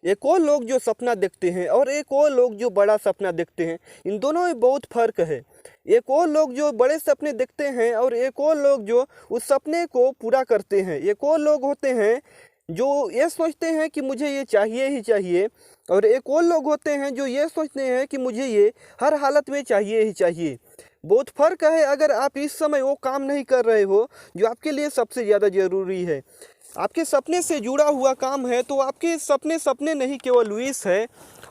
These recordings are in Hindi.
एक और लोग जो सपना देखते हैं और एक और लोग जो बड़ा सपना देखते हैं, इन दोनों में बहुत फ़र्क है। एक और लोग जो बड़े सपने देखते हैं और एक और लोग जो उस सपने को पूरा करते हैं। एक और लोग होते हैं जो ये सोचते हैं कि मुझे ये चाहिए ही चाहिए, और एक और लोग होते हैं जो ये सोचते हैं कि मुझे ये हर हालत में चाहिए ही चाहिए। बहुत फ़र्क है अगर आप इस समय वो काम नहीं कर रहे हो जो आपके लिए सबसे ज़्यादा ज़रूरी है। आपके सपने से जुड़ा हुआ काम है तो आपके सपने सपने नहीं, केवल विश है।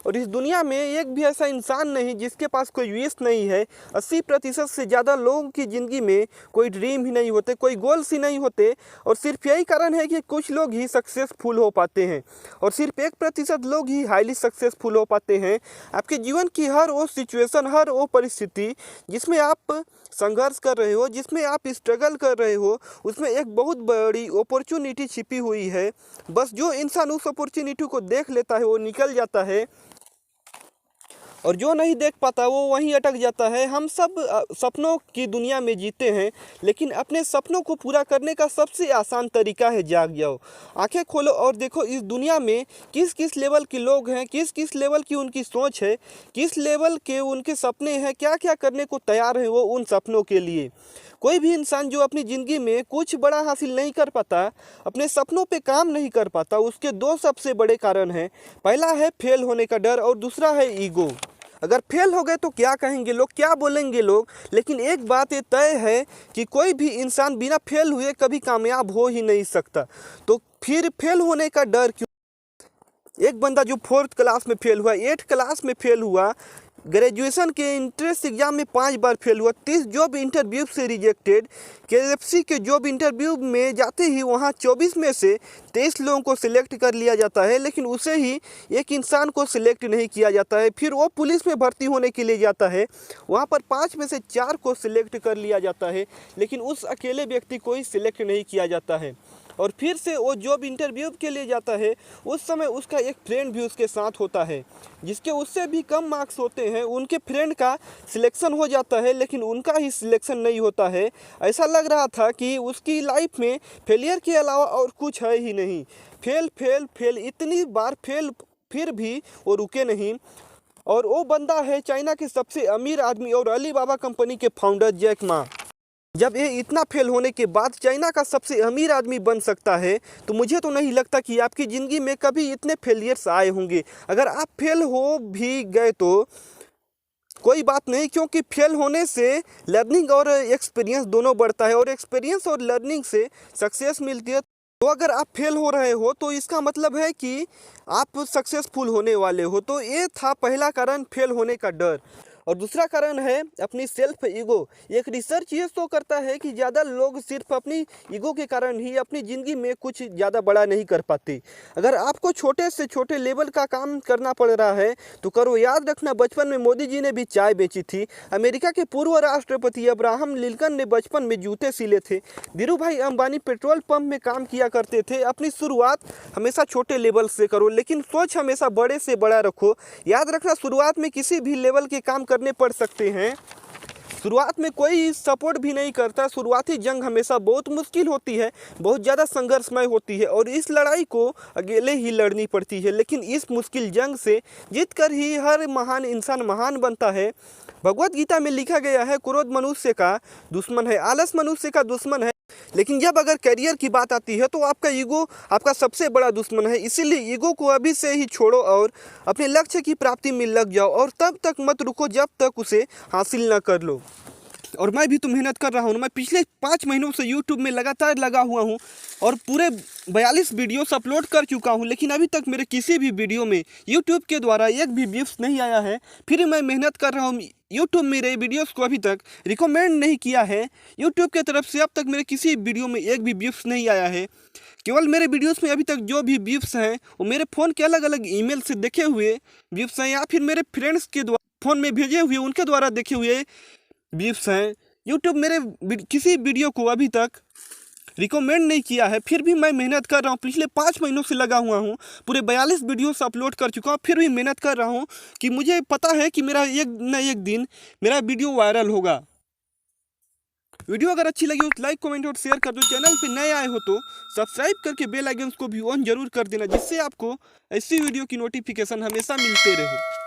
और इस दुनिया में एक भी ऐसा इंसान नहीं जिसके पास कोई विश नहीं है। 80% से ज़्यादा लोगों की ज़िंदगी में कोई ड्रीम ही नहीं होते, कोई गोल्स ही नहीं होते। और सिर्फ यही कारण है कि कुछ लोग ही सक्सेसफुल हो पाते हैं और सिर्फ 1% लोग ही हाईली सक्सेसफुल हो पाते हैं। आपके जीवन की हर वो सिचुएशन, हर वो परिस्थिति जिसमें आप संघर्ष कर रहे हो, जिसमें आप स्ट्रगल कर रहे हो, उसमें एक बहुत बड़ी अपॉर्चुनिटी छिपी हुई है। बस जो इंसान उस अपॉर्चुनिटी को देख लेता है वो निकल जाता है, और जो नहीं देख पाता वो वहीं अटक जाता है। हम सब सपनों की दुनिया में जीते हैं, लेकिन अपने सपनों को पूरा करने का सबसे आसान तरीका है जाग जाओ। आंखें खोलो और देखो इस दुनिया में किस किस लेवल के लोग हैं, किस किस लेवल की उनकी सोच है, किस लेवल के उनके सपने हैं, क्या क्या करने को तैयार है वो उन सपनों के लिए। कोई भी इंसान जो अपनी ज़िंदगी में कुछ बड़ा हासिल नहीं कर पाता, अपने सपनों पे काम नहीं कर पाता, उसके दो सबसे बड़े कारण हैं। पहला है फेल होने का डर और दूसरा है ईगो। अगर फेल हो गए तो क्या कहेंगे लोग, क्या बोलेंगे लोग, लेकिन एक बात ये तय है कि कोई भी इंसान बिना फेल हुए कभी कामयाब हो ही नहीं सकता। तो फिर फेल होने का डर क्यों? एक बंदा जो 4th क्लास में फेल हुआ, 8th क्लास में फेल हुआ, ग्रेजुएशन के इंट्रेंस एग्जाम में 5 बार फेल हुआ, 30 जॉब इंटरव्यू से रिजेक्टेड, KFC के जॉब इंटरव्यू में जाते ही वहां 24 में से 23 लोगों को सिलेक्ट कर लिया जाता है, लेकिन उसे ही एक इंसान को सिलेक्ट नहीं किया जाता है। फिर वो पुलिस में भर्ती होने के लिए जाता है, वहां पर 5 में से 4 को सिलेक्ट कर लिया जाता है, लेकिन उस अकेले व्यक्ति को ही सिलेक्ट नहीं किया जाता है। और फिर से वो जॉब इंटरव्यू के लिए जाता है, उस समय उसका एक फ्रेंड भी उसके साथ होता है जिसके उससे भी कम मार्क्स होते हैं। उनके फ्रेंड का सिलेक्शन हो जाता है, लेकिन उनका ही सिलेक्शन नहीं होता है। ऐसा लग रहा था कि उसकी लाइफ में फेलियर के अलावा और कुछ है ही नहीं। फेल फेल फेल, इतनी बार फेल, फिर भी वो रुके नहीं। और वो बंदा है चाइना के सबसे अमीर आदमी और अलीबाबा कंपनी के फाउंडर जैक मा। जब ये इतना फेल होने के बाद चाइना का सबसे अमीर आदमी बन सकता है, तो मुझे तो नहीं लगता कि आपकी ज़िंदगी में कभी इतने फेलियर्स आए होंगे। अगर आप फेल हो भी गए तो कोई बात नहीं, क्योंकि फेल होने से लर्निंग और एक्सपीरियंस दोनों बढ़ता है, और एक्सपीरियंस और लर्निंग से सक्सेस मिलती है। तो अगर आप फेल हो रहे हो तो इसका मतलब है कि आप सक्सेसफुल होने वाले हो। तो ये था पहला कारण, फेल होने का डर। और दूसरा कारण है अपनी सेल्फ ईगो। एक रिसर्च ये शो करता है कि ज़्यादा लोग सिर्फ अपनी ईगो के कारण ही अपनी ज़िंदगी में कुछ ज़्यादा बड़ा नहीं कर पाते। अगर आपको छोटे से छोटे लेवल का काम करना पड़ रहा है तो करो। याद रखना, बचपन में मोदी जी ने भी चाय बेची थी। अमेरिका के पूर्व राष्ट्रपति अब्राहम लिंकन ने बचपन में जूते सिले थे। धीरू भाई अंबानी पेट्रोल पंप में काम किया करते थे। अपनी शुरुआत हमेशा छोटे लेवल से करो, लेकिन सोच हमेशा बड़े से बड़ा रखो। याद रखना, शुरुआत में किसी भी लेवल के काम करने पड़ सकते हैं। शुरुआत में कोई सपोर्ट भी नहीं करता। शुरुआती जंग हमेशा बहुत मुश्किल होती है, बहुत ज़्यादा संघर्षमय होती है, और इस लड़ाई को अकेले ही लड़नी पड़ती है। लेकिन इस मुश्किल जंग से जीत कर ही हर महान इंसान महान बनता है। भगवत गीता में लिखा गया है, क्रोध मनुष्य का दुश्मन है, आलस मनुष्य का दुश्मन है। लेकिन जब अगर करियर की बात आती है तो आपका ईगो आपका सबसे बड़ा दुश्मन है। इसीलिए ईगो को अभी से ही छोड़ो और अपने लक्ष्य की प्राप्ति में लग जाओ, और तब तक मत रुको जब तक उसे हासिल न कर लो। और मैं भी तो मेहनत कर रहा हूँ। मैं पिछले 5 महीनों से यूट्यूब में लगातार लगा हुआ हूँ और पूरे 42 वीडियोस अपलोड कर चुका हूँ, लेकिन अभी तक मेरे किसी भी वीडियो में यूट्यूब के द्वारा एक भी व्यूज़ नहीं आया है। फिर मैं मेहनत कर रहा हूँ। यूट्यूब मेरे वीडियोस को अभी तक रिकमेंड नहीं किया है। यूट्यूब की तरफ से अब तक मेरे किसी वीडियो में एक भी व्यूज़ नहीं आया है। केवल मेरे वीडियोस में अभी तक जो भी व्यूज़ हैं वो मेरे फ़ोन के अलग अलग ईमेल से देखे हुए व्यूज़ हैं, या फिर मेरे फ्रेंड्स के द्वारा फ़ोन में भेजे हुए उनके द्वारा देखे हुए व्यूज़ हैं। यूट्यूब मेरे किसी वीडियो को अभी तक रिकमेंड नहीं किया है। फिर भी मैं मेहनत कर रहा हूँ। पिछले 5 महीनों से लगा हुआ हूँ, पूरे 42 वीडियोस अपलोड कर चुका हूँ। फिर भी मेहनत कर रहा हूँ कि मुझे पता है कि मेरा एक न एक दिन मेरा वीडियो वायरल होगा। वीडियो अगर अच्छी लगी हो तो लाइक कमेंट और शेयर कर दो। चैनल पे नए आए हो तो सब्सक्राइब करके बेल आइकन को भी ऑन जरूर कर देना, जिससे आपको ऐसी वीडियो की नोटिफिकेशन हमेशा मिलते रहे।